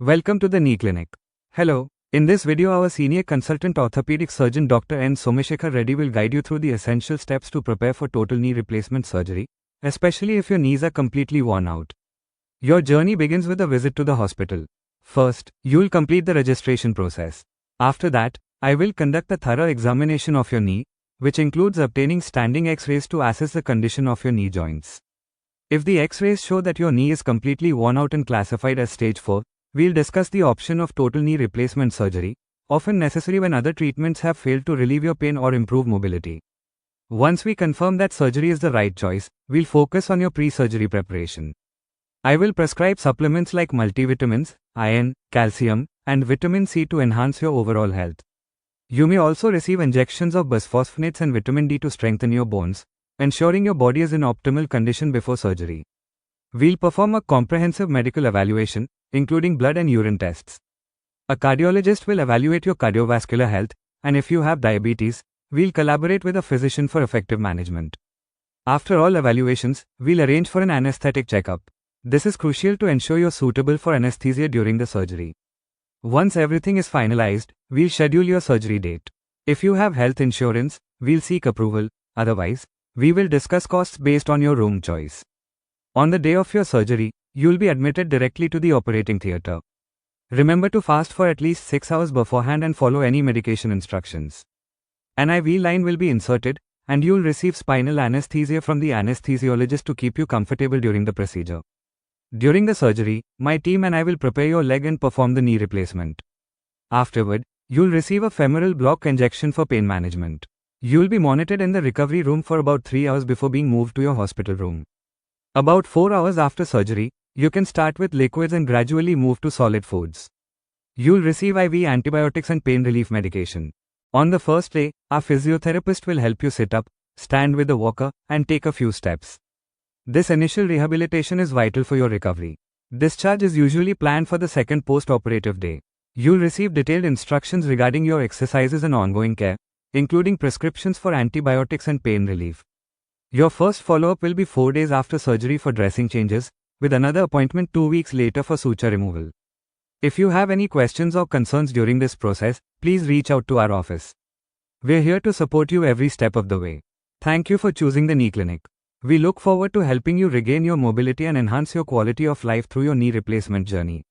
Welcome to the Knee Clinic. Hello, in this video our senior consultant orthopedic surgeon Dr. Somasekhar Reddy will guide you through the essential steps to prepare for total knee replacement surgery, especially if your knees are completely worn out. Your journey begins with a visit to the hospital. First, you'll complete the registration process. After that, I will conduct a thorough examination of your knee, which includes obtaining standing X-rays to assess the condition of your knee joints. If the X-rays show that your knee is completely worn out and classified as stage 4, we'll discuss the option of total knee replacement surgery, often necessary when other treatments have failed to relieve your pain or improve mobility. Once we confirm that surgery is the right choice, we'll focus on your pre-surgery preparation. I will prescribe supplements like multivitamins, iron, calcium, and vitamin C to enhance your overall health. You may also receive injections of bisphosphonates and vitamin D to strengthen your bones, ensuring your body is in optimal condition before surgery. We'll perform a comprehensive medical evaluation, including blood and urine tests. A cardiologist will evaluate your cardiovascular health, and if you have diabetes, we'll collaborate with a physician for effective management. After all evaluations, we'll arrange for an anesthetic checkup. This is crucial to ensure you're suitable for anesthesia during the surgery. Once everything is finalized, we'll schedule your surgery date. If you have health insurance, we'll seek approval, otherwise, we will discuss costs based on your room choice. On the day of your surgery, you'll be admitted directly to the operating theatre. Remember to fast for at least 6 hours beforehand and follow any medication instructions. An IV line will be inserted, and you'll receive spinal anesthesia from the anesthesiologist to keep you comfortable during the procedure. During the surgery, my team and I will prepare your leg and perform the knee replacement. Afterward, you'll receive a femoral block injection for pain management. You'll be monitored in the recovery room for about 3 hours before being moved to your hospital room. About 4 hours after surgery, you can start with liquids and gradually move to solid foods. You'll receive IV antibiotics and pain relief medication. On the first day, our physiotherapist will help you sit up, stand with a walker, and take a few steps. This initial rehabilitation is vital for your recovery. Discharge is usually planned for the second post-operative day. You'll receive detailed instructions regarding your exercises and ongoing care, including prescriptions for antibiotics and pain relief. Your first follow-up will be 4 days after surgery for dressing changes, with another appointment 2 weeks later for suture removal. If you have any questions or concerns during this process, please reach out to our office. We're here to support you every step of the way. Thank you for choosing the Knee Clinic. We look forward to helping you regain your mobility and enhance your quality of life through your knee replacement journey.